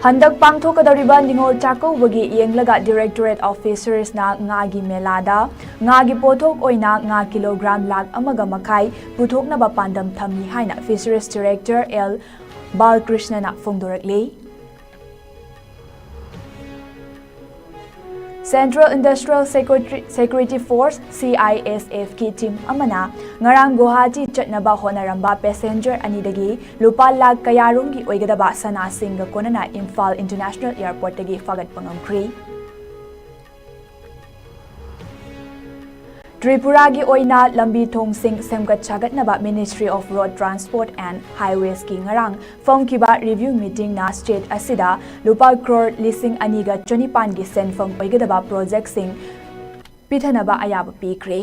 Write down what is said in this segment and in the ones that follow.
Handak pangthokadariba ningol chakobagi yenglaga Directorate of Fisheries na ngagi melada ngagi pothok oina nga kilogram lag amaga makai puthoknaba pandam thamni haina Fisheries Director L Balkrishna na phongdorakli. Central Industrial Security Force CISF ki team amana ngarang Guwahati chatnaba honaramba passenger anidagi lupa lag kayarungi oigadaba sana singa konana Imphal International Airport tagi fagat pangamkri. Tripura gi oina lambi thong sing semgat chagatnaba Ministry of Road Transport and Highways ki ngarang phongkiba review meeting na state asida lupa crore lising aniga chonipan gi senfam oigadaba project sing pithanaba ayaba pikre.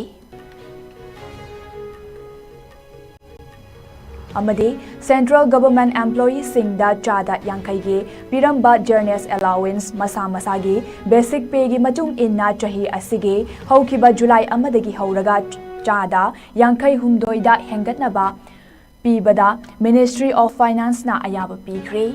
Amadi Central Government Employees singda chada yankaigi piramba journeys allowance masa masagi basic pay gi matung inna chahi asigi haukiba July amadagi hauraga chada yankai humdoida hengatnaba pibada Ministry of Finance na ayaba pikre.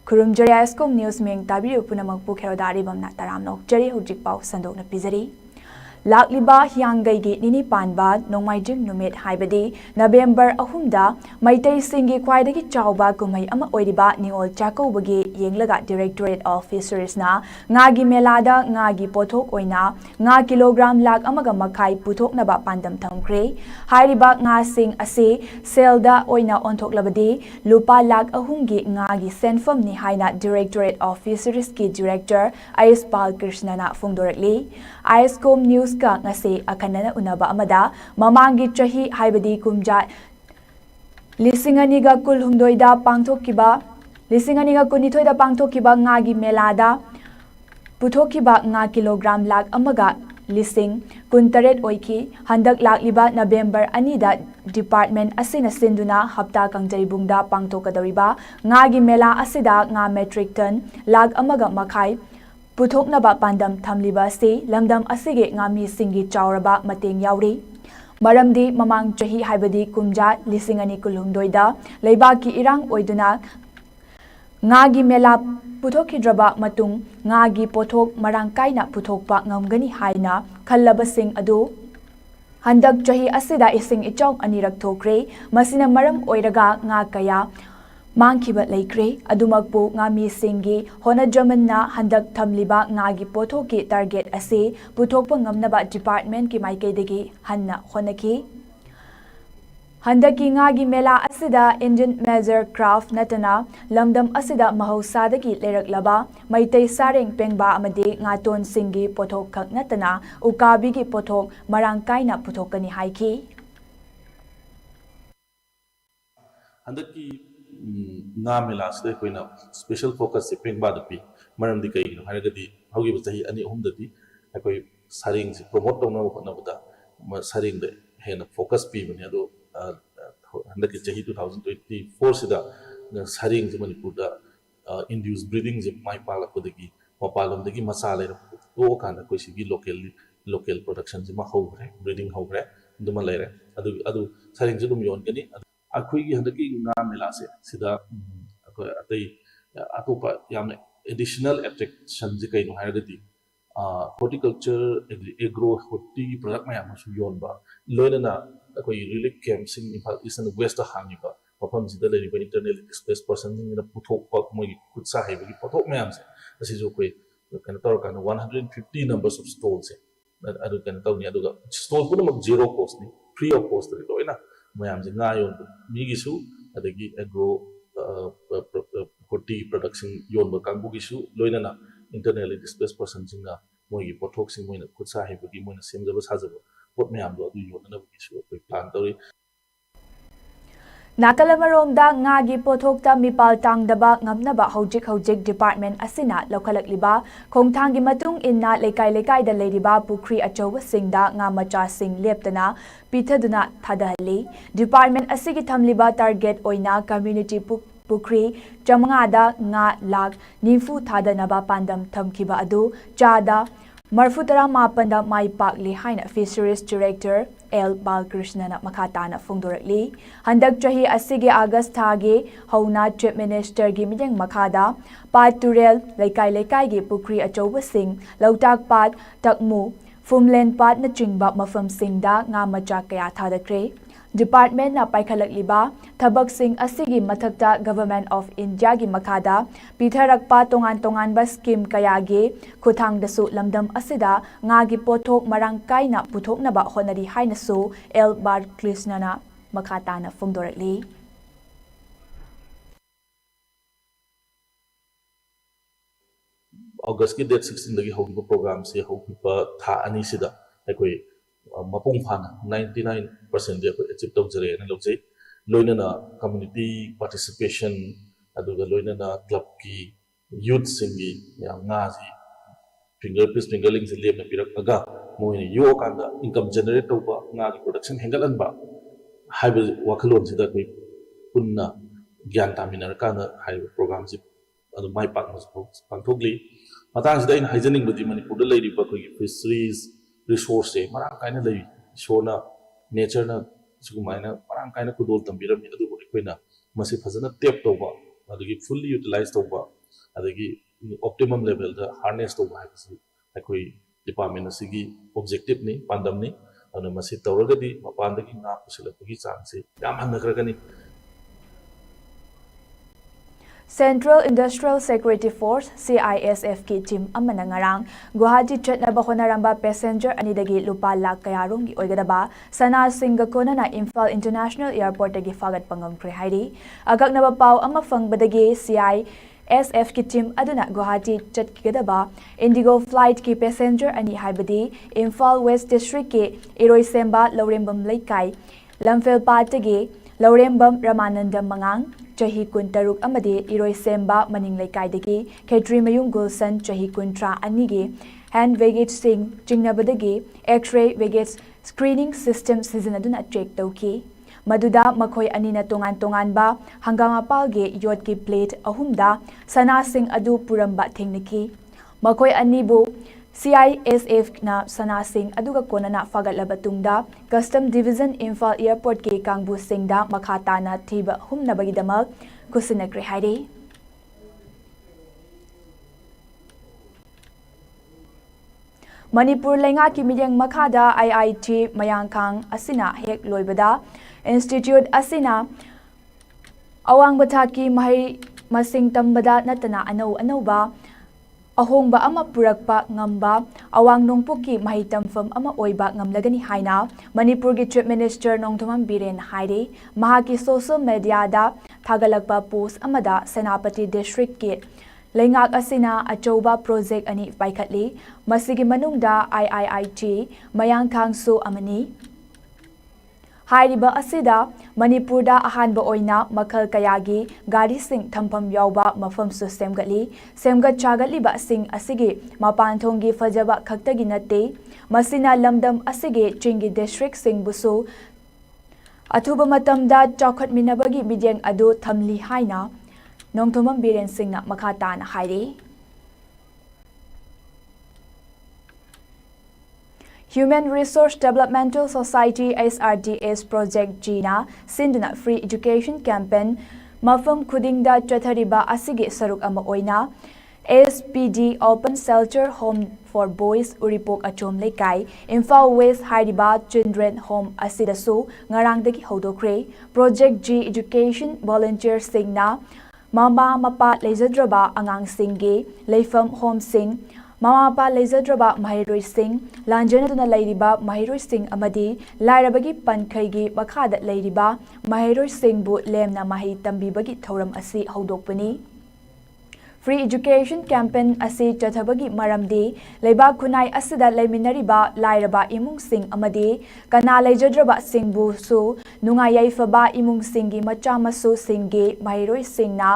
Kurumjari ISCOM News Ming Tabiru Punamag Pukhero Daribam na taramnok jari hujik pau sandok na pizari. Lakliba hiyangai gi nini panba nongmaijing numit haibadi November ahumda maitai singi khwaidagi chawba kumai ama oiriba ningol chakobagi yenglaga Directorate of Fisheries na ngagi melada ngagi pothok oina nga kilogram lag amaga makai puthoknaba pandam thamkre. Hairiba nga sing ase selda oina onthoklabadi lupa lag ahumgi ngagi senfam ni haina Directorate of Fisheries ki Director IS Balkrishna na phongdorakli. ISCOM News ka ngasi akanana unaba amada mamangi chahi haibadi kumja lisinganiga kulhumdoida pangthokiba lisinganiga kunithoida pangthokiba ngagi melada puthokiba nga kilogram lag amaga lising kuntaret oiki handak lakliba November anida department asina sinduna hapta kangjaribungda pangthokadariba ngagi mela asida nga metric ton lag amaga makai puthoknaba pandam thamliba se lamdam asige ngami singi chawraba mateng yauri. Maramdi mamang chahi haibadi kumja lisingani kulhumdoida leibaki irang oiduna ngagi mela puthokhidraba matung ngagi pothok marangkaina puthokpa ngamgani haina khallabasing adu handak chahi asida ising ichong anirak thokre masina maram oiraga nga kaya mangkiba laikre adumagpo ngami singi honajamanna handak thamliba ngagi pothoki target ase puthokpa ngamnaba department ki maikaidagi hanna honaki. Handaki ngagi mela asida Indian Major Craft natana lamdam asida mahausadagi leraklaba maitai sareng pengba amade ngaton singi pothok khak natana ukabi gi pothok marangkaina puthokani haiki. Handaki nga melas de koina special focus se pengba da pi maram di kai no haragadi hogi bachi ani ahum dati akoi saring se promote tawna hotna bada saring de hena focus pi bani ado handaki chahi 2024 sida saring se manipur da induced breeding je mai pala kodagi mapalom dagi masala to kana koi sigi local production je ma hogre breeding hogre duma lere adu saring je dum yon gani akhoi handaki nga melase sida akoi atai atopa yamne additional attraction je kai no hairagadi horticulture agro horti product mayam su yonba loinana akoi relief camp sing Imphal East and West da hangiba mafam sida le riba internal express person ni na puthok pa moi kutsa haibagi pothok mayam se asi jo koi kana tor kana 150 numbers of stalls se adu kana tawni aduga stall puna mak zero cost ni free of cost ri loina mayam je nga yon migisu adagi agro horti production yon ba kangbu gisu loinana internally displaced person jinga moi pothok sing moi na khutsa haibagi moi na semjaba sajaba pot mayam do adu yon na gisu koi plan tori. Nakalamaromda ngagi pothokta mipal tangdaba ngamnaba hojik department asina lokhalakliba khongthangi matung inna lekai da leriba pukri achoba singda nga macha sing leptana pithaduna thadahali department asigi thamliba target oina community pukri chamanga da nga lag nifu thadanaba pandam thamkiba adu chada ꯃꯔꯐꯨ-ꯇꯔꯥ-ꯃꯥꯄꯟꯗ ꯃꯥꯏ ꯄꯥꯛꯂꯤ ꯍꯥꯏꯅ fisheries director L ꯕꯥꯂꯀ꯭ꯔꯤꯁꯅꯅ ꯃꯈꯥ ꯇꯥꯅ ꯐꯣꯡꯗꯣꯔꯛꯂꯤ꯫ ꯍꯟꯗꯛ ꯆꯍꯤ ꯑꯁꯤꯒꯤ ꯑꯥꯒꯁꯠ ꯊꯥꯒꯤ ꯍꯧꯅ chip ꯃꯤꯅꯤꯁꯇꯔꯒꯤ ꯃꯤꯠꯌꯦꯡ ꯃꯈꯥꯗ ꯄꯥꯠ ꯇꯨꯔꯦꯜ ꯂꯩꯀꯥꯏ-ꯂꯩꯀꯥꯏꯒꯤ ꯄꯨꯈ꯭ꯔꯤ ꯑꯆꯧꯕꯁꯤꯡ, ꯂꯧꯇꯥꯛ ꯄꯥꯠ, ꯇꯛꯃꯨ, ꯐꯨꯝꯂꯦꯟ ꯄꯥꯠꯅꯆꯤꯡꯕ ꯃꯐꯝꯁꯤꯡꯗ ꯉꯥ ꯃꯆꯥ ꯀꯌꯥ ꯊꯥꯗꯈ꯭ꯔꯦ꯫ ꯗꯤꯄꯥꯔꯠꯃꯦꯟꯠꯅ ꯄꯥꯏꯈꯠꯂꯛꯂꯤꯕ ꯊꯕꯛꯁꯤꯡ ꯑꯁꯤꯒꯤ ꯃꯊꯛꯇ ꯒꯚꯔꯟꯃꯦꯟꯠ ꯑꯣꯐ ꯏꯟꯗꯤꯌꯥꯒꯤ ꯃꯈꯥꯗ ꯄꯤꯊꯔꯛꯄ ꯇꯣꯉꯥꯟ-ꯇꯣꯉꯥꯟꯕ ꯁ꯭ꯀꯤꯝ ꯀꯌꯥꯒꯤ ꯈꯨꯠꯊꯥꯡꯗꯁꯨ ꯂꯝꯗꯝ ꯑꯁꯤꯗ ꯉꯥꯒꯤ ꯄꯣꯠꯊꯣꯛ ꯃꯔꯥꯡ ꯀꯥꯏꯅ ꯄꯨꯊꯣꯛꯅꯕ ꯍꯣꯠꯅꯔꯤ ꯍꯥꯏꯅꯁꯨ ꯑꯦꯜ ꯕꯥꯂꯀ꯭ꯔꯤꯁꯅꯅ ꯃꯈꯥ ꯇꯥꯅ ꯐꯣꯡꯗꯣꯔꯛꯂꯤ꯫ ꯑꯣꯒꯁꯠꯀꯤ ꯗꯦꯠ 16 ꯍꯧꯈꯤꯕ ꯄ꯭ꯔꯣꯒ꯭ꯔꯥꯝꯁꯤ ꯍꯧꯈꯤꯕ ꯊꯥ ꯑꯅꯤꯁꯤꯗ ꯑꯩꯈꯣꯏ ꯃꯄꯨꯡ ꯐꯥꯅ 99% ꯑꯩꯈꯣꯏ ꯑꯦꯆꯤꯞ ꯇꯧꯖꯔꯦꯅ ꯂꯧꯖꯩ꯫ ꯂꯣꯏꯅꯅ ꯀꯝꯃ꯭ꯌꯨꯅꯤꯇꯤ ꯄꯥꯔꯇꯤꯁꯤꯄꯦꯁꯟ ꯑꯗꯨꯒ ꯂꯣꯏꯅꯅ ꯀ꯭ꯂꯕꯀꯤ ꯌꯨꯠꯁꯤꯡꯒꯤ ꯉꯥꯁꯤ ꯐꯤꯡꯒꯔꯂꯤꯡꯁꯤ ꯂꯦꯝꯅ ꯄꯤꯔꯛꯑꯒ ꯃꯣꯏꯅ ꯌꯣꯛꯑꯀꯥꯟꯗ ꯏꯟꯀꯝ ꯖꯦꯅꯦꯔꯦꯠ ꯇꯧꯕ, ꯉꯥꯒꯤ ꯄ꯭ꯔꯣꯗꯛꯁꯟ ꯍꯦꯟꯒꯠꯍꯟꯕ ꯍꯥꯏꯕ ꯋꯥꯈꯜꯂꯣꯟꯁꯤꯗ ꯑꯩꯈꯣꯏ ꯄꯨꯟꯅ ꯒ꯭ꯌꯥꯟ ꯇꯥꯃꯤꯟꯅꯔꯀꯥꯟꯗ ꯍꯥꯏꯔꯤꯕ ꯄ꯭ꯔꯣꯒ꯭ꯔꯥꯝꯁꯤ ꯑꯗꯨ ꯃꯥꯏ ꯄꯥꯛꯅ ꯄꯥꯡꯊꯣꯛꯂꯤ꯫ ꯃꯇꯥꯡꯁꯤꯗ ꯑꯩꯅ ꯍꯥꯏꯖꯅꯤꯡꯕꯗꯤ ꯃꯅꯤꯄꯨꯔꯗ ꯂꯩꯔꯤꯕ ꯑꯩꯈꯣꯏꯒꯤ ꯐꯤꯁꯔꯤꯁ ꯔꯤꯁꯣꯔꯁꯁꯦ ꯃꯔꯥꯡ ꯀꯥꯏꯅ ꯂꯩꯔꯤ꯫ ꯏꯁꯣꯔꯅ ꯅꯦꯆꯔꯅ ꯁꯤꯒꯨꯃꯥꯏꯅ ꯃꯔꯥꯡ ꯀꯥꯏꯅ ꯈꯨꯗꯣꯜ ꯇꯝꯕꯤꯔꯝꯃꯤ, ꯑꯗꯨꯕꯨ ꯑꯩꯈꯣꯏꯅ ꯃꯁꯤ ꯐꯖꯅ ꯇꯦꯞ ꯇꯧꯕ, ꯑꯗꯒꯤ ꯐꯨꯜꯂꯤ ꯌꯨꯇꯤꯂꯥꯏꯖ ꯇꯧꯕ, ꯑꯗꯒꯤ ꯑꯣꯞꯇꯤꯃꯝ ꯂꯦꯚꯦꯜꯗ ꯍꯥꯔꯅꯦꯁ ꯇꯧꯕ ꯍꯥꯏꯕꯁꯤ ꯑꯩꯈꯣꯏ ꯗꯤꯄꯥꯔꯠꯃꯦꯟꯠ ꯑꯁꯤꯒꯤ ꯑꯣꯕꯖꯦꯛꯇꯤꯚꯅꯤ, ꯄꯥꯟꯗꯝꯅꯤ꯫ ꯑꯗꯨꯅ ꯃꯁꯤ ꯇꯧꯔꯒꯗꯤ ꯃꯄꯥꯟꯗꯒꯤ ꯉꯥ ꯄꯨꯁꯤꯜꯂꯛꯄꯒꯤ ꯆꯥꯡꯁꯤ ꯌꯥꯝ ꯍꯟꯊꯈ꯭ꯔꯒꯅꯤ꯫ ꯁꯦꯟꯇ꯭ꯔꯦꯜ ꯏꯟꯗꯁꯇ꯭ꯔꯤꯌꯦꯜ ꯁꯦꯀ꯭ꯌꯨꯔꯤꯇꯤ ꯐꯣꯔꯁ (CISFꯀꯤ ꯇꯤꯝ ꯑꯃꯅ ꯉꯔꯥꯡ ꯒꯨꯋꯥꯍꯥꯇꯤ ꯆꯠꯅꯕ ꯍꯣꯠꯅꯔꯝꯕ ꯄꯦꯁꯦꯟꯖꯔ ꯑꯅꯤꯗꯒꯤ ꯂꯨꯄꯥ ꯂꯥꯈ ꯀꯌꯥꯔꯣꯝꯒꯤ ꯑꯣꯏꯒꯗꯕ ꯁꯅꯥꯁꯤꯡꯒ ꯀꯣꯟꯅꯅ ꯏꯝꯐꯥꯜ ꯏꯟꯇꯔꯅꯦꯁꯅꯦꯜ ꯑꯦꯌꯔꯄꯣꯔꯠꯇꯒꯤ ꯐꯥꯒꯠꯄ ꯉꯝꯈ꯭ꯔꯦ ꯍꯥꯏꯔꯤ꯫ ꯑꯀꯛꯅꯕ ꯄꯥꯎ ꯑꯃ ꯐꯪꯕꯗꯒꯤ CISFꯀꯤ ꯇꯤꯝ ꯑꯗꯨꯅ ꯒꯨꯋꯥꯍꯥꯇꯤ ꯆꯠꯈꯤꯒꯗꯕ ꯏꯟꯗꯤꯒꯣ ꯐ꯭ꯂꯥꯏꯠꯀꯤ ꯄꯦꯁꯦꯟꯖꯔ ꯑꯅꯤ ꯍꯥꯏꯕꯗꯤ ꯏꯝꯐꯥꯜ ꯋꯦꯁꯠ ꯗꯤꯁꯇ꯭ꯔꯤꯛꯀꯤ ꯏꯔꯣꯏꯁꯦꯝꯕ ꯂꯧꯔꯦꯝꯕꯝ ꯂꯩꯀꯥꯏ ꯂꯝꯐꯦꯜꯄꯥꯠꯇꯒꯤ ꯂꯧꯔꯦꯝꯕꯝ ꯔꯥꯃꯥꯅꯟꯗ ꯃꯉꯥꯡ ꯆꯍꯤ 13 ꯑꯃꯗꯤ ꯏꯔꯣꯏꯁꯦꯝꯕ ꯃꯅꯤꯡ ꯂꯩꯀꯥꯏꯗꯒꯤ ꯈꯦꯇ꯭ꯔꯤꯃꯌꯨꯝ ꯒꯨꯜꯁꯟ ꯆꯍꯤ 32ꯒꯤ ꯍꯦꯟꯗ ꯕꯦꯒꯦꯖꯁꯤꯡ ꯆꯤꯡꯅꯕꯗꯒꯤ ꯑꯦꯛꯁ-ꯔꯦ ꯕꯦꯒꯦꯖ ꯁ꯭ꯀ꯭ꯔꯤꯅꯤꯡ ꯁꯤꯁꯇꯦꯝ ꯁꯤꯖꯤꯟꯅꯗꯨꯅ ꯆꯦꯛ ꯇꯧꯈꯤ꯫ ꯃꯗꯨꯗ ꯃꯈꯣꯏ ꯑꯅꯤꯅ ꯇꯣꯉꯥꯟ-ꯇꯣꯉꯥꯟꯕ ꯍꯪꯒꯥꯃꯄꯥꯜꯒꯤ ꯌꯣꯠꯀꯤ ꯄ꯭ꯂꯦꯠ 3ꯗ ꯁꯅꯥꯁꯤꯡ ꯑꯗꯨ ꯄꯨꯔꯝꯕ ꯊꯦꯡꯅꯈꯤ꯫ ꯃꯈꯣꯏ ꯑꯅꯤꯕꯨ CISFꯅ ꯁꯅꯥꯁꯤꯡ ꯑꯗꯨꯒ ꯀꯣꯟꯅꯅ ꯐꯥꯒꯠꯂꯕ ꯇꯨꯡꯗ ꯀꯁꯇꯝ ꯗꯤꯚꯤꯖꯟ ꯏꯝꯐꯥꯜ ꯑꯦꯌꯔꯄꯣꯔꯠꯀꯤ ꯀꯥꯡꯕꯨꯁꯤꯡꯗ ꯃꯈꯥ ꯇꯥꯅ ꯊꯤꯕ ꯍꯨꯝꯅꯕꯒꯤꯗꯃꯛ ꯈꯨꯠꯁꯤꯟꯅꯈ꯭ꯔꯦ ꯍꯥꯏꯔꯤ꯫ ꯃꯅꯤꯄꯨꯔ ꯂꯩꯉꯥꯛꯀꯤ ꯃꯤꯠꯌꯦꯡ ꯃꯈꯥꯗ IIT ꯃꯌꯥꯡꯈꯥꯡ ꯑꯁꯤꯅ ꯍꯦꯛ ꯂꯣꯏꯕꯗ ꯏꯟꯁꯇꯤꯇ꯭ꯌꯨꯠ ꯑꯁꯤꯅ ꯑꯋꯥꯡꯕ ꯊꯥꯛꯀꯤ ꯃꯍꯩ-ꯃꯁꯤꯡ ꯇꯝꯕꯗ ꯅꯠꯇꯅ ꯑꯅꯧ-ꯑꯅꯧꯕ ꯑꯍꯣꯡꯕ ꯑꯃ ꯄꯨꯔꯛꯄ ꯉꯝꯕ ꯑꯋꯥꯡ-ꯅꯣꯡꯄꯣꯛꯀꯤ ꯃꯍꯩ ꯇꯝꯐꯝ ꯑꯃ ꯑꯣꯏꯕ ꯉꯝꯂꯒꯅꯤ ꯍꯥꯏꯅ ꯃꯅꯤꯄꯨꯔꯒꯤ ꯆꯤꯞ ꯃꯤꯅꯤꯁꯇꯔ ꯅꯣꯡꯊꯣꯝꯕꯝ ꯕꯤꯔꯦꯟꯅ ꯍꯥꯏꯔꯤ꯫ ꯃꯍꯥꯛꯀꯤ ꯁꯣꯁꯤꯌꯦꯜ ꯃꯤꯗꯤꯌꯥꯗ ꯊꯥꯒꯠꯂꯛꯄ ꯄꯣꯁꯠ ꯑꯃꯗ ꯁꯦꯅꯥꯄꯇꯤ ꯗꯤꯁꯇ꯭ꯔꯤꯛꯀꯤ ꯂꯩꯉꯥꯛ ꯑꯁꯤꯅ ꯑꯆꯧꯕ ꯄ꯭ꯔꯣꯖꯦꯛꯠ ꯑꯅꯤ ꯄꯥꯏꯈꯠꯂꯤ, ꯃꯁꯤꯒꯤ ꯃꯅꯨꯡꯗ IIT ꯃꯌꯥꯡꯈꯥꯡꯁꯨ ꯑꯃꯅꯤ꯫ ꯍꯥꯏꯔꯤꯕ ꯑꯁꯤꯗ ꯃꯅꯤꯄꯨꯔꯗ ꯑꯍꯥꯟꯕ ꯑꯣꯏꯅ ꯃꯈꯜ ꯀꯌꯥꯒꯤ ꯒꯥꯔꯤꯁꯤꯡ ꯊꯝꯐꯝ ꯌꯥꯎꯕ ꯃꯐꯝꯁꯨ ꯁꯦꯝꯒꯠꯂꯤ꯫ ꯁꯦꯝꯒꯠ-ꯁꯥꯒꯠꯂꯤꯕꯁꯤꯡ ꯑꯁꯤꯒꯤ ꯃꯄꯥꯟꯊꯣꯡꯒꯤ ꯐꯖꯕ ꯈꯛꯇꯒꯤ ꯅꯠꯇꯦ, ꯃꯁꯤꯅ ꯂꯝꯗꯝ ꯑꯁꯤꯒꯤ ꯆꯤꯡꯒꯤ ꯗꯤꯁꯇ꯭ꯔꯤꯛꯁꯤꯡꯕꯨꯁꯨ ꯑꯊꯨꯕ ꯃꯇꯝꯗ ꯆꯥꯎꯈꯠꯃꯤꯟꯅꯕꯒꯤ ꯃꯤꯠꯌꯦꯡ ꯑꯗꯨ ꯊꯝꯂꯤ ꯍꯥꯏꯅ ꯅꯣꯡꯊꯣꯝꯕꯝ ꯕꯤꯔꯦꯟ ꯁꯤꯡꯅ ꯃꯈꯥ ꯇꯥꯅ ꯍꯥꯏꯔꯤ꯫ Human resource developmental society (HRDS) project G ꯅ ꯁꯤꯟꯗꯨꯅ ꯐ꯭ꯔꯤ ꯑꯦꯖꯨꯀꯦꯁꯟ ꯀꯦꯝꯄꯦꯟ ꯃꯐꯝ ꯈꯨꯗꯤꯡꯗ ꯆꯠꯊꯔꯤꯕ ꯑꯁꯤꯒꯤ ꯁꯔꯨꯛ ꯑꯃ ꯑꯣꯏꯅ SPD open shelter home for boys ꯎꯔꯤꯄꯣꯛ ꯑꯆꯣꯝ ꯂꯩꯀꯥꯏ, ꯏꯝꯐꯥꯜ ꯋꯦꯁꯠ ꯍꯥꯏꯔꯤꯕ ꯆꯤꯜꯗ꯭ꯔꯦꯟ ꯍꯣꯝ ꯑꯁꯤꯗꯁꯨ ꯉꯔꯥꯡꯗꯒꯤ ꯍꯧꯗꯣꯛꯈ꯭ꯔꯦ꯫ ꯄ꯭ꯔꯣꯖꯦꯛꯠ G ꯑꯦꯖꯨꯀꯦꯁꯟ ꯚꯣꯂꯨꯟꯇꯤꯌꯔꯁꯤꯡꯅ ꯃꯃꯥ-ꯃꯄꯥ ꯂꯩꯖꯗ꯭ꯔꯕ ꯑꯉꯥꯡꯁꯤꯡꯒꯤ ꯂꯩꯐꯝ ꯍꯣꯝꯁꯤꯡ, ꯃꯃꯥ-ꯃꯄꯥ ꯂꯩꯖꯗ꯭ꯔꯕ ꯃꯍꯩꯔꯣꯏꯁꯤꯡ, ꯂꯥꯟꯖꯅꯗꯨꯅ ꯂꯩꯔꯤꯕ ꯃꯍꯩꯔꯣꯏꯁꯤꯡ ꯑꯃꯗꯤ ꯂꯥꯏꯔꯕꯒꯤ ꯄꯟꯈꯩꯒꯤ ꯃꯈꯥꯗ ꯂꯩꯔꯤꯕ ꯃꯍꯩꯔꯣꯏꯁꯤꯡꯕꯨ ꯂꯦꯝꯅ ꯃꯍꯩ ꯇꯝꯕꯤꯕꯒꯤ ꯊꯧꯔꯝ ꯑꯁꯤ ꯍꯧꯗꯣꯛꯄꯅꯤ꯫ ꯐ꯭ꯔꯤ ꯑꯦꯖꯨꯀꯦꯁꯟ ꯀꯦꯝꯄꯦꯟ ꯑꯁꯤ ꯆꯠꯊꯕꯒꯤ ꯃꯔꯝꯗꯤ ꯂꯩꯕꯥꯛ ꯈꯨꯟꯅꯥꯏ ꯑꯁꯤꯗ ꯂꯩꯃꯤꯟꯅꯔꯤꯕ ꯂꯥꯏꯔꯕ ꯏꯃꯨꯡꯁꯤꯡ ꯑꯃꯗꯤ ꯀꯅꯥ ꯂꯩꯖꯗ꯭ꯔꯕꯁꯤꯡꯕꯨꯁꯨ ꯅꯨꯡꯉꯥꯏ-ꯌꯥꯏꯐꯕ ꯏꯃꯨꯡꯁꯤꯡꯒꯤ ꯃꯆꯥ-ꯃꯁꯨꯁꯤꯡꯒꯤ ꯃꯍꯩꯔꯣꯏꯁꯤꯡꯅ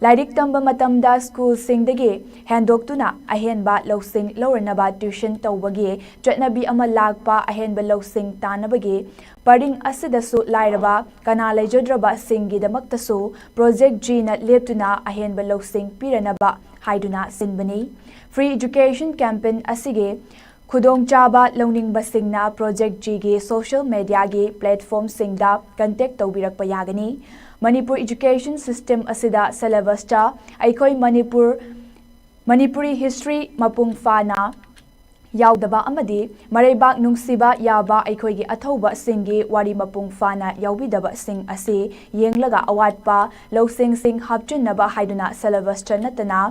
ꯂꯥꯏꯔꯤꯛ ꯇꯝꯕ ꯃꯇꯝꯗ ꯁ꯭ꯀꯨꯜꯁꯤꯡꯗꯒꯤ ꯍꯦꯟꯗꯣꯛꯇꯨꯅ ꯑꯍꯦꯟꯕ ꯂꯧꯁꯤꯡ ꯂꯧꯔꯅꯕ ꯇ꯭ꯌꯨꯁꯟ ꯇꯧꯕꯒꯤ ꯆꯠꯅꯕꯤ ꯑꯃ ꯂꯥꯛꯄ, ꯑꯍꯦꯟꯕ ꯂꯧꯁꯤꯡ ꯇꯥꯟꯅꯕꯒꯤ ꯄꯔꯤꯡ ꯑꯁꯤꯗꯁꯨ ꯂꯥꯏꯔꯕ, ꯀꯅꯥ ꯂꯩꯖꯗ꯭ꯔꯕꯁꯤꯡꯒꯤꯗꯃꯛꯇꯁꯨ ꯄ꯭ꯔꯣꯖꯦꯛꯠ G ꯅ ꯂꯦꯞꯇꯨꯅ ꯑꯍꯦꯟꯕ ꯂꯧꯁꯤꯡ ꯄꯤꯔꯅꯕ haiduna sinbani. Free education campaign asige khudong chaba launingbasingna Project G gi social media gi platform singda contact tawbirakpa yagani. Manipur education system asida syllabus cha aikoi Manipuri history mapung fana yaudaba amadi maraibak nungsiba yaba aikhoigi athauba singi wari mapung fana yaubidaba sing ase yenglaga awatpa losing sing hapchunnaba haiduna syllabus chanatana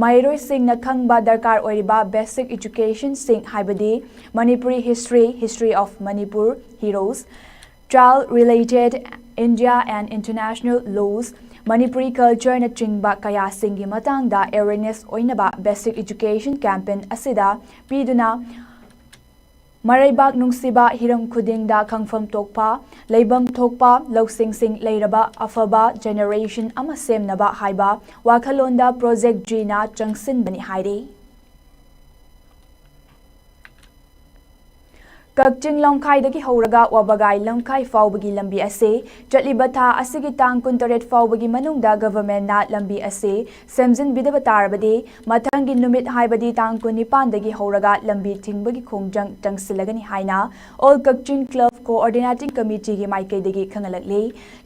mairoi sing na khangba darkar oiriba basic education sing haibadi Manipuri history of Manipur heroes, child related India and international laws, Manipuri culture na chingba kaya singi matangda awareness oinaba basic education campaign asida piduna maraibak nungsiba hiram khudingda khangfam tokpa leibam thokpa losing sing leiraba afaba generation ama semnaba haiba wakhalonda Project G na changsinbani hairi. Kakching Longkai dagi hauraga wabagai Longkai faubagi lambi ase chatliba tha asigi tang kuntaret faubagi manungda government na lambi ase semjin bidaba tarabadi mathangi numit haibadi tang kunipan dagi hauraga lambi thingbagi khongjang tangsilagani haina all Kakching Club coordinating committee gi maikai dagi khangalakli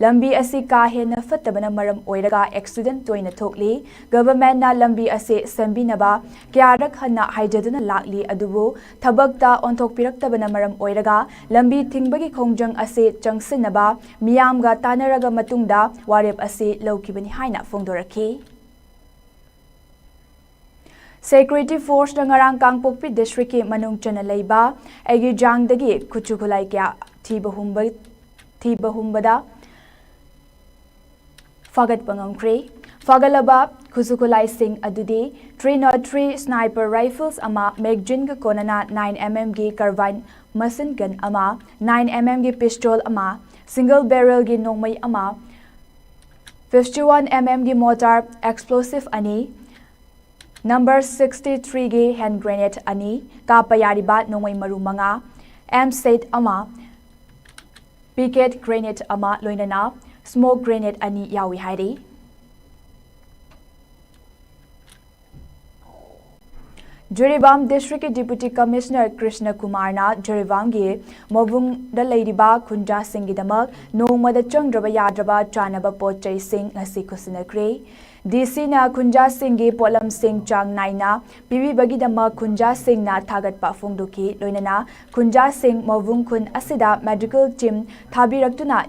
lambi asi ka hena fattabana maram oiraga accident toina thokli government na lambi ase sembinaba kyarak hanna haijaduna lakli adubu thabakta onthok piraktabana maram oiraga lambi thingbagi khongjang ase changsinaba miyamga tanaraga matungda warep ase laukibani haina fongdorakhi. Security Force na ngarang Kangpokpi District ki manung chana leiba egi jangdagi kuchukulai kya thibahumbada fagat pangamkre fagalaba kuzukulai sing adudi 303 sniper rifles ama magazine ga konana 9mm gi carbine machine gun ama 9mm gi pistol ama single barrel gi nongmai ama 51mm gi mortar explosive ani number 63 gi hand grenade ani kapayariba nongmai maru manga M7 ama picket grenade ama loinana smoke grenade ani yawi hairi. Joribam District Deputy Commissioner Krishna Kumar na Joribam gi Mobung da Lairiba Kunja Singh damak nongmada changdraba yadraba chanaba potchai sing ngasi kusinakre DC na Kunja Singh gi polam sing chang naina pibi bagi damak Kunja Singh na thagatpa phongdoki loinana Kunja Singh Mobung Kun asida medical team thabiraktuna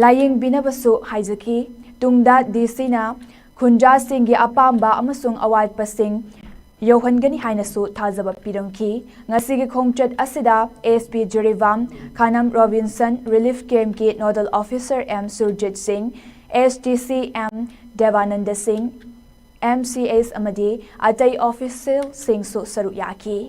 laying binabasu haizaki tungda DC na Kunja Singh gi apamba amasung awat pasing Yohangani hainasu thazaba piramki ngasigi khongchat asida ASP Joribam Khanam Robinson Relief Camp ki Nodal Officer M Surjit Singh STC M Devananda Singh MCS amadi atai official Singh su saru yaki.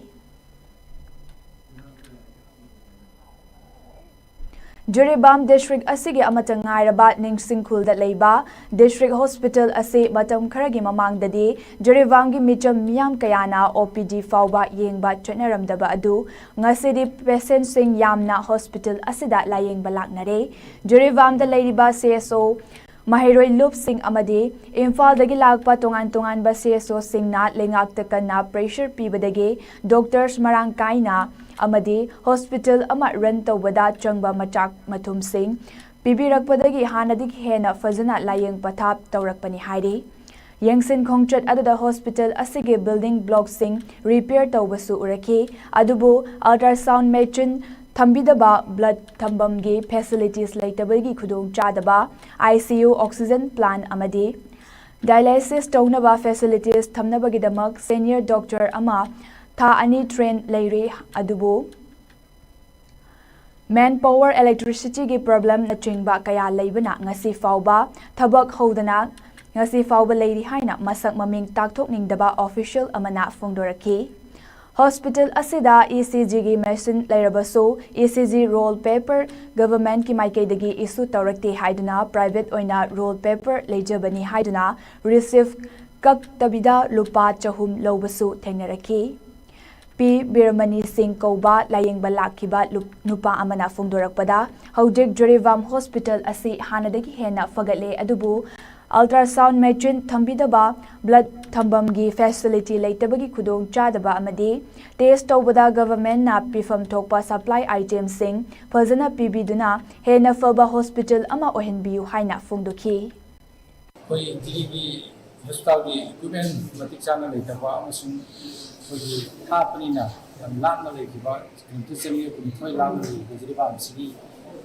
Joribam District asigi amatang ngairaba ningsingkhul da leiba District Hospital ase batam kharagi mamangdadi Joribam gi micham miyam kayana OPD fauba yengba chanaramdaba adu ngasidi patient sing yamna hospital asida layengba laknare Joribam da leiriba CSO Mahiroi Loop Singh amadi Imphal dagi lakpa tongan ba CSO Singh na lengakta kanna pressure pibadagi doctors marang kaina amadi hospital ama run tawbada changba machak mathum sing pibirakpadagi hanadik hena fazana layeng pathap tawrakpani hairi yengsin khongchat aduda hospital asige building block sing repair tawbasu uraki adubu ultrasound machine thambidaba blood thambam gi facilities laitabagi khudong chadaba ICU oxygen plant amadi dialysis tawnaba facilities thamnabagi damak senior doctor ama tha ani train leiri adubu manpower electricity gi problem na chingba kaya leibana ngasi fauba thabak hodana ngasi fauba leiri haina masak maming takthokningdaba official amana fongdoraki hospital asida ECG gi machine leirabaso ECG roll paper government ki maikai dagi issue tawrakte haiduna private oina roll paper leijabani haiduna receive kak tabida lupa chahum lobasu thengnaraki P. Biramani Singh Kauba layengba lakhiba nupa amana fongdorakpada hojik Joribam Hospital asi hanadagi hena fagatle adubu ultrasound machine thambidaba blood thambamgi facility leitabagi khudong chadaba amadi test tawbada government na pifam thokpa supply item sing phajana pibiduna hena faba hospital ama ohenbiu haina phungdokhi koi dilibi hospital gi equipment matik chana leitaba amasung koi thapani na lamna leikiba intisemi ko thoi lamna leikiba amsigi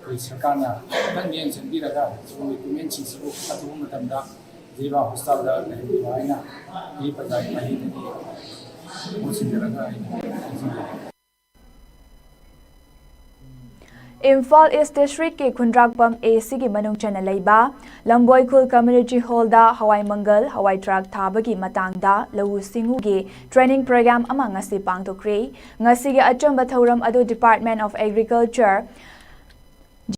koi sarkarna tang yen chandiraga so equipment chisibu atu matamda Jiwa hostel da laina di padai ahi ni musim jalaga Imphal East District ke Khundrakpam AC ki manung chana leiba Lamboi Khul Community Hall da Hawai Mangal Hawai Truck thabagi matangda lawu singu ge training program ama ngasi pangtokre ngasi ge achamba thauram adu Department of Agriculture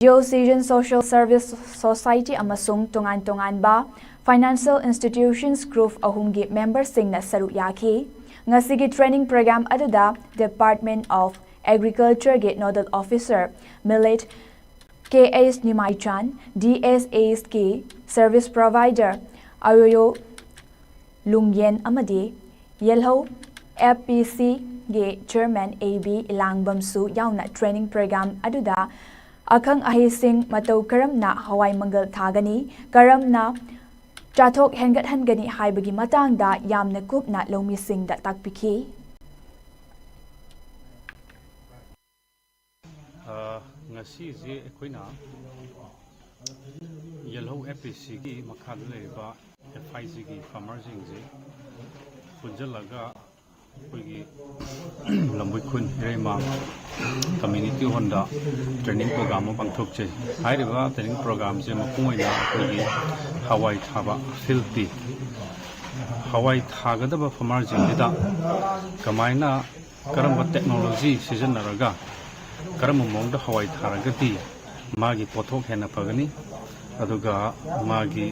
Geocesian Social Service Society amasung tongan ba Financial Institutions Group ahumgi members singna saru yaki ngasigi training program aduda Department of Agriculture ge Nodal Officer Millet KS Nimaichan DSA's ke Service Provider Ayoyo Lungyen amadi Yelho FPC ge Chairman AB Ilangbamsu yauna training program aduda akhang ahising matau karamna Hawai Mangal thagani karamna Chathok hengat hangani haibagi matangda yamna kupna lomi singda takpiki ngasi je ekoina yellow FPC gi makhad leba FIC gi farmer jing je punjalaga koigi lamboi khun rema community honda training program pangthok che hairiba training program je makungoina koigi hawai thaba filti hawai thagadaba farmer jing da kamaina karamba technology sijanaraga karamba mongda hawai tharagati magi pothok hena pagani aduga magi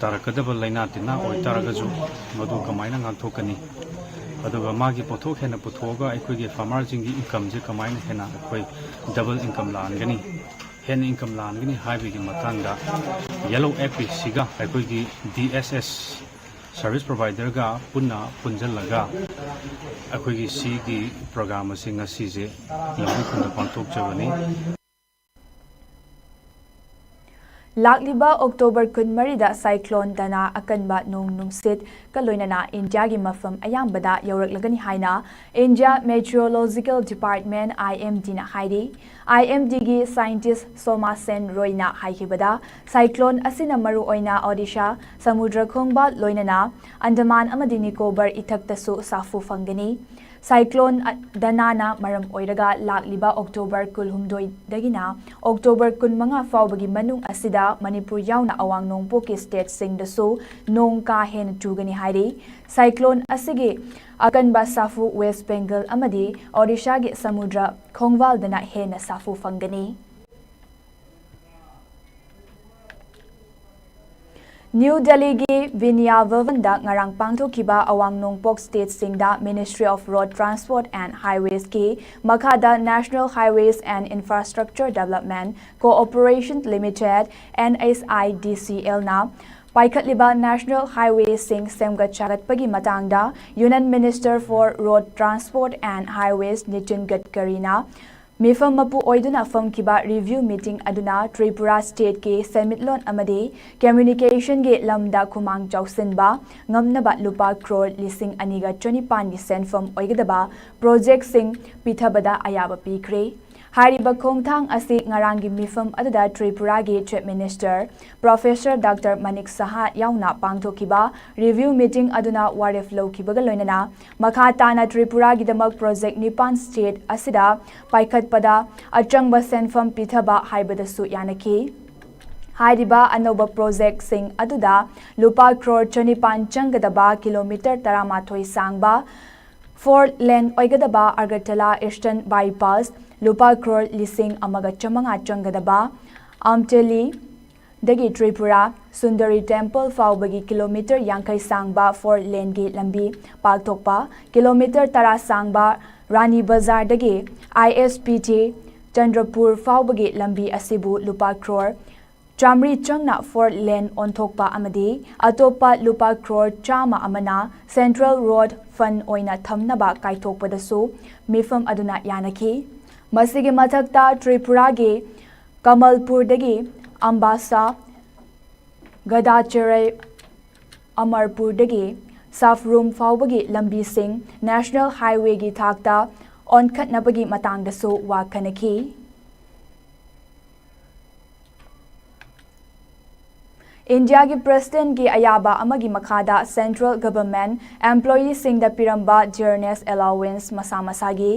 tarakadaba laina tina oi taragaju madu kamaina ngantokani aduga magi pothok hena puthoga aikogi farmer jingi income je kamaina hena akoi double income langani hen income langani haibigi matangda yellow FPC ga aikogi DSS service provider ga punna punjalaga akoigi si gi program asing asi je lamu khunda pantok jawani Lakliba October kunmarida cyclone dana akanba nung nungsit kaloinana India gi mafam ayambada yauraklagani haina India Meteorological Department IMD na haidi IMD gi scientist Soma Sen Roina haikibada cyclone asina maru oina Odisha samudra khongba loinana Andaman amadi Nicobar ithaktasu safu fangani Cyclone danana maram oiraga lakliba October kulhumdoi dagina October kunmanga faubagi manung asida Manipur yauna awang nongpoki state singdasu nong ka hen chugani hairi cyclone asigi akanba safu West Bengal amadi Odisha gi samudra khongwal dana hena safu fangani New Delhi gi Vinya Vavanda ngarang pangthokiba awang nongpok state singda Ministry of Road Transport and Highways ki makhada National Highways and Infrastructure Development Cooperation Limited NSIDCL na paikhatliba National Highways sing semgat chagatpagi matangda Union Minister for Road Transport and Highways Nitin Gadkari na Mifam mapu oiduna fam kiba review meeting aduna Tripura State ke semitlon amadi communication ge lamda khumang chausinba ngamnaba lupa crore lising aniga 25 ni sen fam oigadaba project sing pithabada ayaba pikre Hariba khongthang asi ngarangi mifam adada Tripura ge Chief Minister Professor Dr. Manik Saha yauna pangthokiba review meeting aduna waref lokibaga loinana makha tana Tripura gi damak project Nipan State asida paikhatpada achangba senfam pithaba haibadasu yanaki Hariba anoba project sing aduda lupa crore 25 changadaba kilometer 13 sangba 4 lane oigadaba Agartala Eastern Bypass lupa crore lising amaga chamanga changadaba Amteli dagi Tripura Sundari Temple faubagi kilometer yankai sangba 4 lane gi lambi paktokpa kilometer 10 sangba Rani Bazar dagi ISPT Chandrapur faubagi lambi asibu lupa crore ꯆꯥꯝꯔꯤ ꯆꯪꯅ for ꯂꯦꯟ ꯑꯣꯟꯊꯣꯛꯄ ꯑꯃꯗꯤ ꯑꯇꯣꯞꯄ ꯂꯨꯄꯥ ꯀ꯭ꯔꯣꯔ 100 ꯑꯃꯅ central road fund ꯑꯣꯏꯅ ꯊꯝꯅꯕ ꯀꯥꯏꯊꯣꯛꯄꯗꯁꯨ ꯃꯤꯐꯝ ꯑꯗꯨꯅ ꯌꯥꯅꯈꯤ꯫ ꯃꯁꯤꯒꯤ ꯃꯊꯛꯇ ꯇ꯭ꯔꯤꯄꯨꯔꯥꯒꯤ ꯀꯃꯜꯄꯨꯔꯗꯒꯤ ꯑꯝꯕꯥꯁꯥ, ꯒꯗꯥꯆꯤꯔꯩ, ꯑꯃꯔꯄꯨꯔꯗꯒꯤ ꯁꯥꯐꯔꯨꯝ ꯐꯥꯎꯕꯒꯤ ꯂꯝꯕꯤꯁꯤꯡ ꯅꯦꯁꯅꯦꯜ ꯍꯥꯏꯋꯦꯒꯤ ꯊꯥꯛꯇ ꯑꯣꯟꯈꯠꯅꯕꯒꯤ ꯃꯇꯥꯡꯗꯁꯨ ꯋꯥ ꯈꯟꯅꯈꯤ꯫ ꯏꯟꯗꯤꯌꯥꯒꯤ ꯄ꯭ꯔꯦꯁꯤꯗꯦꯟꯠꯀꯤ ꯑꯌꯥꯕ ꯑꯃꯒꯤ ꯃꯈꯥꯗ ꯁꯦꯟꯇ꯭ꯔꯦꯜ ꯒꯚꯔꯟꯃꯦꯟꯠ ꯑꯦꯝꯄ꯭ꯂꯣꯌꯤꯁꯤꯡꯗ ꯄꯤꯔꯝꯕ ꯗꯤꯌꯔꯅꯦꯁ ꯑꯦꯂꯥꯎꯋꯦꯟꯁ ꯃꯁꯥ ꯃꯁꯥꯒꯤ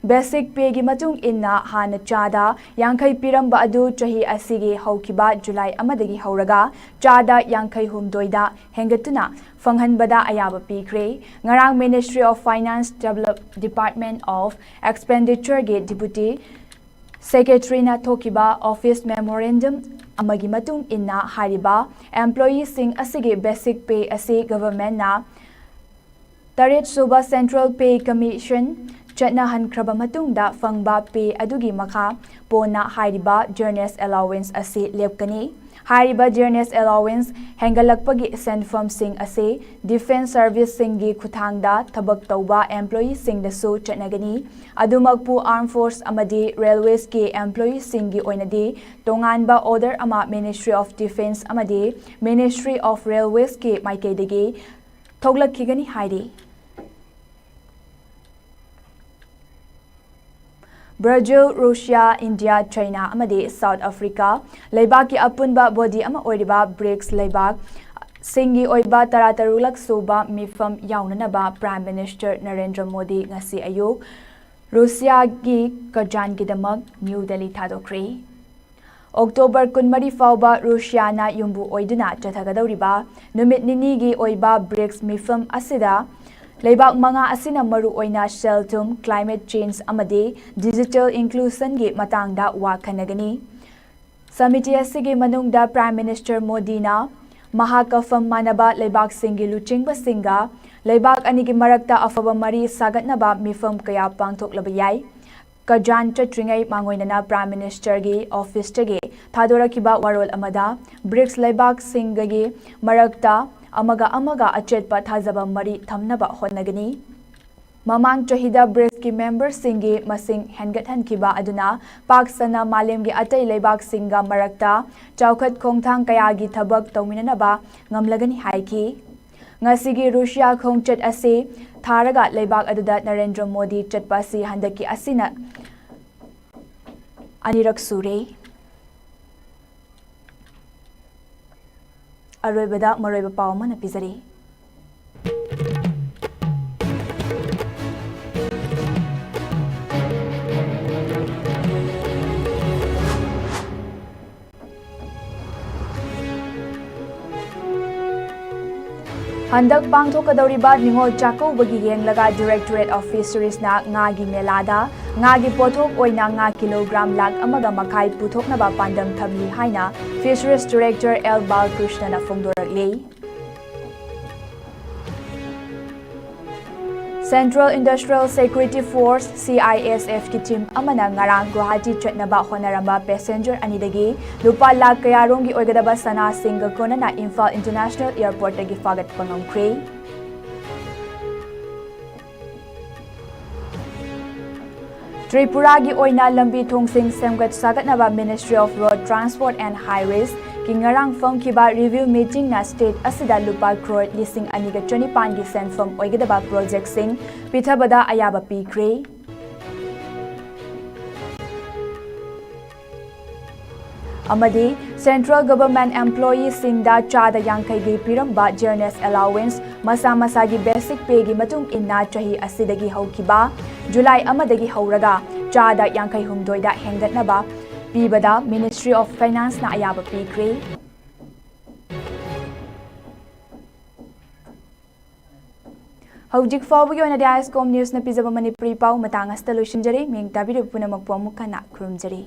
ꯕꯦꯁꯤꯛ ꯄꯦꯒꯤ ꯃꯇꯨꯡ ꯏꯟꯅ ꯍꯥꯟꯅ ꯆꯥꯗ 50 ꯄꯤꯔꯝꯕ ꯑꯗꯨ ꯆꯍꯤ ꯑꯁꯤꯒꯤ ꯍꯧꯈꯤꯕ ꯖꯨꯂꯥꯏ 1ꯗꯒꯤ ꯍꯧꯔꯒ ꯆꯥꯗ 52ꯗ ꯍꯦꯟꯒꯠꯇꯨꯅ ꯐꯪꯍꯟꯕꯗ ꯑꯌꯥꯕ ꯄꯤꯈ꯭ꯔꯦ꯫ ꯉꯔꯥꯡ ministry of finance department of ꯑꯦꯛꯁꯄꯦꯟꯗꯤꯆꯔꯒꯤ ꯗꯤꯄꯨꯇꯤ ꯁꯦꯀ꯭ꯔꯦꯇꯔꯤꯅ ꯊꯣꯛꯈꯤꯕ ꯑꯣꯐꯤꯁ ꯃꯦꯃꯣꯔꯦꯟꯗꯝ ꯑꯃꯒꯤ ꯃꯇꯨꯡ ꯏꯟꯅ ꯍꯥꯏꯔꯤꯕ ꯑꯦꯝꯄ꯭ꯂꯣꯌꯤꯁꯤꯡ ꯑꯁꯤꯒꯤ ꯕꯦꯁꯤꯛ ꯄꯦ ꯑꯁꯤ ꯒꯚꯔꯟꯃꯦꯟꯠꯅ 8ꯁꯨꯕ ꯁꯦꯟꯇ꯭ꯔꯦꯜ ꯄꯦ ꯀꯃꯤꯁꯟ ꯆꯠꯅꯍꯟꯈ꯭ꯔꯕ ꯃꯇꯨꯡꯗ ꯐꯪꯕ ꯄꯦ ꯑꯗꯨꯒꯤ ꯃꯈꯥ ꯄꯣꯟꯅ ꯍꯥꯏꯔꯤꯕ ꯗꯤꯌꯔꯅꯦꯁ ꯑꯦꯂꯥꯎꯋꯦꯟꯁ ꯑꯁꯤ ꯂꯦꯞꯀꯅꯤ꯫ ꯍꯥꯏꯔꯤꯕ ꯗꯤꯌꯔꯅꯦꯁ ꯑꯦꯂꯥꯎꯋꯦꯟꯁ ꯍꯦꯟꯒꯠꯂꯛꯄꯒꯤ ꯁꯦꯟꯐꯝꯁꯤꯡ ꯑꯁꯤ ꯗꯤꯐꯦꯟꯁ ꯁꯔꯚꯤꯁꯁꯤꯡꯒꯤ ꯈꯨꯠꯊꯥꯡꯗ ꯊꯕꯛ ꯇꯧꯕ ꯑꯦꯝꯄ꯭ꯂꯣꯌꯤꯁꯤꯡꯗꯁꯨ ꯆꯠꯅꯒꯅꯤ꯫ ꯑꯗꯨꯃꯛꯄꯨ ꯑꯥꯔꯝ ꯐꯣꯔꯁ ꯑꯃꯗꯤ ꯔꯦꯜꯋꯦꯖꯀꯤ ꯑꯦꯝꯄ꯭ꯂꯣꯌꯤꯁꯤꯡꯒꯤ ꯑꯣꯏꯅꯗꯤ ꯇꯣꯉꯥꯟꯕ ꯑꯣꯔꯗꯔ ꯑꯃ ꯃꯤꯅꯤꯁꯇ꯭ꯔꯤ ꯑꯣꯐ ꯗꯤꯐꯦꯟꯁ ꯑꯃꯗꯤ ꯃꯤꯅꯤꯁꯇ꯭ꯔꯤ ꯑꯣꯐ ꯔꯦꯜꯋꯦꯖꯀꯤ ꯃꯥꯏꯀꯩꯗꯒꯤ ꯊꯣꯛꯂꯛꯈꯤꯒꯅꯤ ꯍꯥꯏꯔꯤ꯫ ꯕ꯭ꯔꯥꯖꯤꯜ, ꯔꯨꯁꯤꯌꯥ, ꯏꯟꯗꯤꯌꯥ, ꯆꯥꯏꯅꯥ ꯑꯃꯗꯤ ꯁꯥꯎꯊ ꯑꯐ꯭ꯔꯤꯀꯥ ꯂꯩꯕꯥꯛꯀꯤ ꯑꯄꯨꯟꯕ ꯕꯣꯗꯤ ꯑꯃ ꯑꯣꯏꯔꯤꯕ ꯕ꯭ꯔꯤꯛꯁ ꯂꯩꯕꯥꯛꯁꯤꯡꯒꯤ ꯑꯣꯏꯕ 13ꯔꯛ ꯁꯨꯕ ꯃꯤꯐꯝ ꯌꯥꯎꯅꯅꯕ ꯄ꯭ꯔꯥꯏꯝ ꯃꯤꯅꯤꯁꯇꯔ ꯅꯔꯦꯟꯗ꯭ꯔ ꯃꯣꯗꯤ ꯉꯁꯤ ꯑꯌꯨꯛ ꯔꯨꯁꯤꯌꯥꯒꯤ ꯀꯖꯥꯟꯒꯤꯗꯃꯛ ꯅ꯭ꯌꯨ ꯗꯦꯜꯂꯤ ꯊꯥꯗꯣꯛꯈ꯭ꯔꯦ꯫ ꯑꯣꯛꯇꯣꯕꯔ 23 ꯐꯥꯎꯕ ꯔꯨꯁꯤꯌꯥꯅ ꯌꯨꯝꯕꯨ ꯑꯣꯏꯗꯨꯅ ꯆꯠꯊꯒꯗꯧꯔꯤꯕ ꯅꯨꯃꯤꯠ ꯅꯤꯅꯤꯒꯤ ꯑꯣꯏꯕ ꯕ꯭ꯔꯤꯛꯁ ꯃꯤꯐꯝ ꯑꯁꯤꯗ ꯂꯩꯕꯥꯛ 5 ꯑꯁꯤꯅ ꯃꯔꯨꯑꯣꯏꯅ ꯁꯦꯜ-ꯊꯨꯝ, ꯀ꯭ꯂꯥꯏꯃꯦꯠ ꯆꯦꯟꯖ ꯑꯃꯗꯤ ꯗꯤꯖꯤꯇꯦꯜ ꯏꯟꯀ꯭ꯂꯨꯁꯟꯒꯤ ꯃꯇꯥꯡꯗ ꯋꯥ ꯈꯟꯅꯒꯅꯤ꯫ ꯁꯃꯤꯇꯤ ꯑꯁꯤꯒꯤ ꯃꯅꯨꯡꯗ ꯄ꯭ꯔꯥꯏꯝ ꯃꯤꯅꯤꯁꯇꯔ ꯃꯣꯗꯤꯅ ꯃꯍꯥꯛꯀ ꯐꯝ ꯃꯥꯟꯅꯕ ꯂꯩꯕꯥꯛꯁꯤꯡꯒꯤ ꯂꯨꯆꯤꯡꯕꯁꯤꯡꯒ ꯂꯩꯕꯥꯛ ꯑꯅꯤꯒꯤ ꯃꯔꯛꯇ ꯑꯐꯕ ꯃꯔꯤ ꯁꯥꯒꯠꯅꯕ ꯃꯤꯐꯝ ꯀꯌꯥ ꯄꯥꯡꯊꯣꯛꯂꯕ ꯌꯥꯏ꯫ ꯀꯖꯥꯟ ꯆꯠꯇ꯭ꯔꯤꯉꯩ ꯃꯥꯡꯑꯣꯏꯅꯅ ꯄ꯭ꯔꯥꯏꯝ ꯃꯤꯅꯤꯁꯇꯔꯒꯤ ꯑꯣꯐꯤꯁꯇꯒꯤ ꯊꯥꯗꯣꯔꯛꯈꯤꯕ ꯋꯥꯔꯣꯜ ꯑꯃꯗ ꯕ꯭ꯔꯤꯛꯁ ꯂꯩꯕꯥꯛꯁꯤꯡꯒꯤ ꯃꯔꯛꯇ ꯑꯃꯒ ꯑꯆꯦꯠꯄ ꯊꯥꯖꯕ ꯃꯔꯤ ꯊꯝꯅꯕ ꯍꯣꯠꯅꯒꯅꯤ꯫ ꯃꯃꯥꯡ ꯆꯍꯤꯗ ꯕ꯭ꯔꯤꯛꯁꯀꯤ ꯃꯦꯝꯕꯔꯁꯤꯡꯒꯤ ꯃꯁꯤꯡ ꯍꯦꯟꯒꯠꯍꯟꯈꯤꯕ ꯑꯗꯨꯅ ꯄꯥꯛ ꯁꯟꯅ ꯃꯥꯂꯦꯝꯒꯤ ꯑꯇꯩ ꯂꯩꯕꯥꯛꯁꯤꯡꯒ ꯃꯔꯛꯇ ꯆꯥꯎꯈꯠ ꯈꯣꯡꯊꯥꯡ ꯀꯌꯥꯒꯤ ꯊꯕꯛ ꯇꯧꯃꯤꯟꯅꯅꯕ ꯉꯝꯂꯒꯅꯤ ꯍꯥꯏꯈꯤ꯫ ꯉꯁꯤꯒꯤ ꯔꯨꯁꯤꯌꯥ ꯈꯣꯡꯆꯠ ꯑꯁꯤ ꯊꯥꯔꯒ ꯂꯩꯕꯥꯛ ꯑꯗꯨꯗ ꯅꯔꯦꯟꯗ꯭ꯔ ꯃꯣꯗꯤ ꯆꯠꯄ ꯑꯁꯤ ꯍꯟꯗꯛꯀꯤ ꯑꯁꯤꯅ 2ꯔꯛ ꯁꯨꯔꯦ꯫ ꯑꯔꯣꯏꯕꯗ ꯃꯔꯨꯑꯣꯏꯕ ꯄꯥꯎ ꯑꯃꯅ ꯄꯤꯖꯔꯤ꯫ ꯍꯟꯗꯛ ꯄꯥꯡꯊꯣꯛꯀꯗꯧꯔꯤꯕ ꯅꯤꯡꯉꯣꯜ ꯆꯥꯛꯀꯧꯕꯒꯤ ꯌꯦꯡꯂꯒ ꯗꯤꯔꯦꯛꯇꯣꯔꯦꯠ ꯑꯣꯐ ꯐꯤꯁꯔꯤꯁꯅ ꯉꯥꯒꯤ ꯃꯦꯂꯥꯗ ꯉꯥꯒꯤ ꯄꯣꯠꯊꯣꯛ ꯑꯣꯏꯅ ꯉꯥ ꯀꯤꯂꯣꯒ꯭ꯔꯥꯝ 1.5 ꯄꯨꯊꯣꯛꯅꯕ ꯄꯥꯟꯗꯝ ꯊꯝꯂꯤ ꯍꯥꯏꯅ ꯐꯤꯁꯔꯤꯁ ꯗꯤꯔꯦꯛꯇꯔ ꯑꯦꯜ ꯕꯥꯂꯀ꯭ꯔꯤꯁꯅꯅ ꯐꯣꯡꯗꯣꯔꯛꯂꯤ꯫ ꯁꯦꯟꯇ꯭ꯔꯦꯜ ꯏꯟꯗꯁꯇ꯭ꯔꯤꯌꯦꯜ ꯁꯦꯀ꯭ꯌꯨꯔꯤꯇꯤ ꯐꯣꯔꯁ (CISFꯀꯤ ꯇꯤꯝ ꯑꯃꯅ ꯉꯔꯥꯡ ꯒꯨꯋꯥꯍꯥꯇꯤ ꯆꯠꯅꯕ ꯍꯣꯠꯅꯔꯝꯕ ꯄꯦꯁꯦꯟꯖꯔ 2ꯗꯒꯤ ꯂꯨꯄꯥ ꯂꯥꯈ ꯀꯌꯥꯔꯣꯝꯒꯤ ꯑꯣꯏꯒꯗꯕ ꯁꯅꯥꯁꯤꯡꯒ ꯀꯣꯟꯅꯅ ꯏꯝꯐꯥꯜ ꯏꯟꯇꯔꯅꯦꯁꯅꯦꯜ ꯑꯦꯌꯔꯄꯣꯔꯠꯇꯒꯤ ꯐꯥꯒꯠꯄ ꯉꯝꯈ꯭ꯔꯦ꯫ ꯇ꯭ꯔꯤꯄꯨꯔꯥꯒꯤ ꯑꯣꯏꯅ ꯂꯝꯕꯤ ꯊꯣꯡꯁꯤꯡ ꯁꯦꯝꯒꯠ ꯁꯥꯒꯠꯅꯕ ꯃꯤꯅꯤꯁꯇ꯭ꯔꯤ ꯑꯣꯐ ꯔꯣꯗ ꯇ꯭ꯔꯥꯟꯁꯄꯣꯔꯠ ꯑꯦꯟড ꯍꯥꯏꯋꯦꯖꯀꯤ ꯉꯔꯥꯡ ꯐꯝꯈꯤꯕ ꯔꯤꯚꯤꯌꯨ ꯃꯤꯇꯤꯡꯅ ꯁ꯭ꯇꯦꯠ ꯑꯁꯤꯗ ꯂꯨꯄꯥ ꯀ꯭ꯔꯣꯔ 2,400ꯒꯤ ꯁꯦꯟꯐꯝ ꯑꯣꯏꯒꯗꯕ ꯄ꯭ꯔꯣꯖꯦꯛꯠꯁꯤꯡ ꯄꯤꯊꯕꯗ ꯑꯌꯥꯕ ꯄꯤꯈ꯭ꯔꯦ꯫ ꯑꯃꯗꯤ ꯁꯦꯟꯇ꯭ꯔꯦꯜ ꯒꯚꯔꯟꯃꯦꯟꯠ ꯑꯦꯝꯄ꯭ꯂꯣꯌꯤꯁꯤꯡꯗ ꯆꯥꯗ 50ꯒꯤ ꯄꯤꯔꯝꯕ ꯗꯤꯌꯔꯅꯦꯁ ꯑꯦꯂꯥꯎꯋꯦꯟꯁ ꯃꯁꯥ ꯃꯁꯥꯒꯤ ꯕꯦꯁꯤꯛ ꯄꯦꯒꯤ ꯃꯇꯨꯡ ꯏꯟꯅ ꯆꯍꯤ ꯑꯁꯤꯗꯒꯤ ꯍꯧꯈꯤꯕ ꯖꯨꯂꯥꯏ 1ꯗꯒꯤ ꯍꯧꯔꯒ ꯆꯥꯗ 52ꯗ ꯍꯦꯟꯒꯠꯅꯕ ꯄꯤꯕꯗ ꯃꯤꯅꯤꯁꯇ꯭ꯔꯤ ꯑꯣꯐ ꯐꯥꯏꯅꯥꯟꯁꯅ ꯑꯌꯥꯕ ꯄꯤꯈ꯭ꯔꯦ꯫ ꯍꯧꯖꯤꯛ ꯐꯥꯎꯕꯒꯤ ꯑꯣꯏꯅꯗꯤ ISCOM ꯅ꯭ꯌꯨꯁꯅ ꯄꯤꯖꯕ ꯃꯅꯤꯄꯨꯔꯤ ꯄꯥꯎ ꯃꯇꯥꯡ ꯑꯁꯤꯗ ꯂꯣꯏꯁꯤꯟꯖꯔꯤ꯫ ꯃꯤꯡ ꯇꯥꯕꯤꯔꯤꯕ ꯄꯨꯝꯅꯃꯛꯄꯨ ꯑꯃꯨꯛ ꯍꯟꯅ ꯈꯨꯔꯨꯝꯖꯔꯤ꯫